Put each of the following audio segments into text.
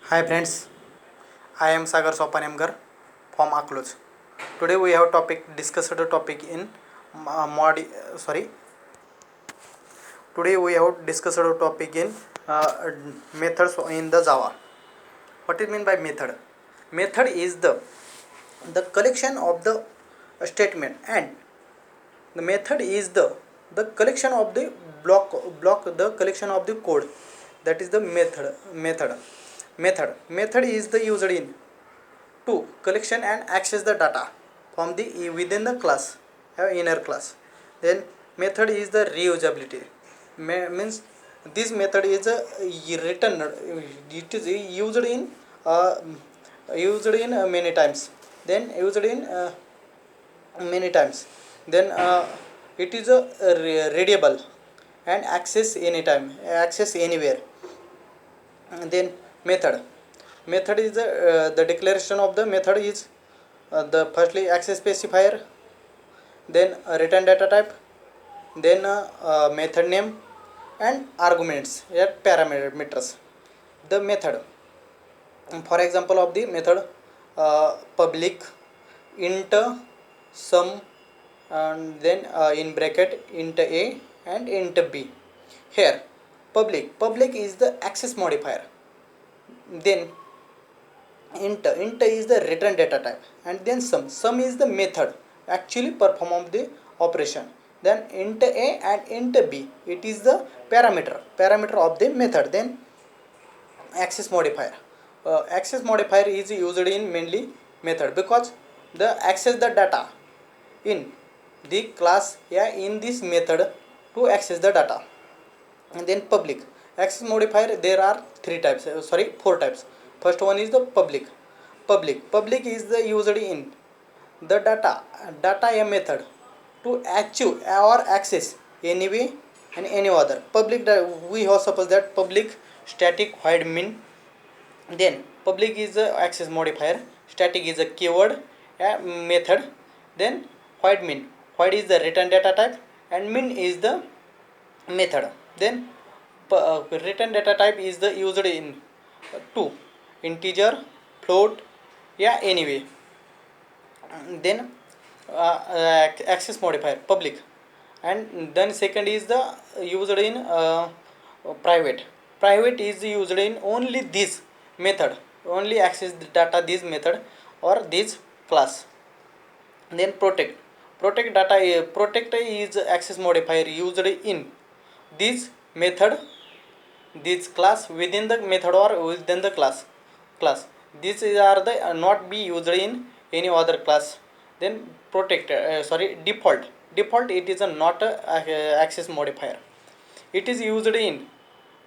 Hi friends, I am Sagar Sopanemgar from Akloj. Today we have discussed a topic in mod. Sorry, today we have discussed a topic in methods in the Java. What is mean by method? Method is the collection of the statement, and the method is the collection of the block the collection of the code. That is the method is the used in to collection and access the data from the within the class, inner class. Then method is the reusability. Means this method is written, it is uh, used in many times, then used in many times. Then it is readable and access anytime, access anywhere. And then method is the declaration of the method is the firstly access specifier, then return data type, then method name and arguments, parameters. The method, for example of the method, public int sum, and then in bracket int a and int b. Here public is the access modifier, then int is the return data type, and then sum is the method actually perform of the operation. Then int a and int b, it is the parameter of the method. Then access modifier, access modifier is used in mainly method because the access the data in the class, yeah, in this method to access the data. And then public access modifier, there are four types. First one is the public is the used in the data a method to achieve or access anyway and any other public. We have suppose that public static void min. Then public is the access modifier, static is a keyword, method. Then void is the return data type, and min is the method. Then return data type is the used in two, integer, float, yeah, anyway. Then access modifier public, and then second is the used in private is used in only this method, only access the data this method or this class. Then protect is access modifier used in this method, this class, within the method or within the class. These are the not be used in any other class. Then default it is a not a, access modifier. It is used in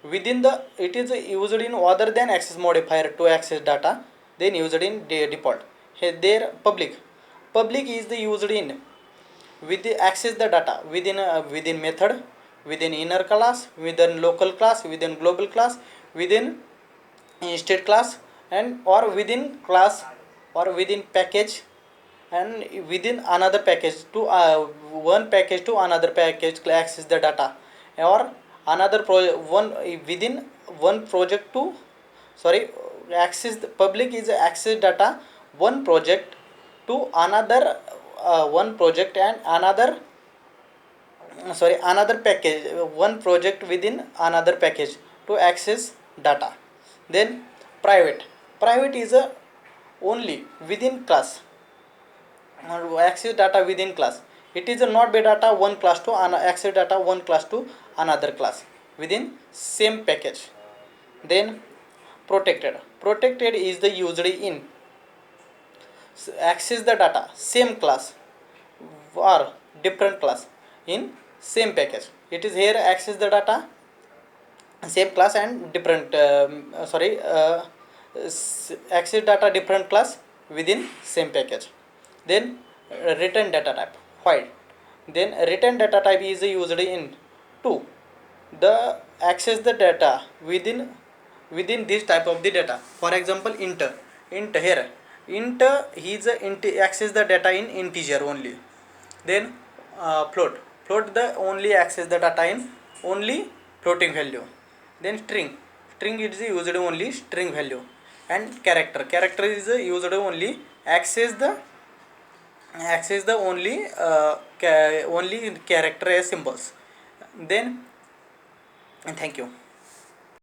within the, it is used in other than access modifier to access data, then used in default. Here there public is the used in with the access the data within method, within inner class, within local class, within global class, within state class, and or within class or within package, and within another package to one package to another package access the data, or another one within one project to, sorry, access the public is access data one project to another, one project and another, another package, one project within another package to access data. Then private is a only within class, access data within class. It is a not be data one class to access data one class to another class within same package. Then protected is the used in access the data same class or different class in same package. It is here access the data same class and different, access data different class within same package. Then return data type void. Then return data type is used in to the access the data within this type of the data. For example, int here, int is access the data in integer only. Then float the only access the data in only floating value. Then string is used only string value. and character is used only access the only character as symbols. Then thank you.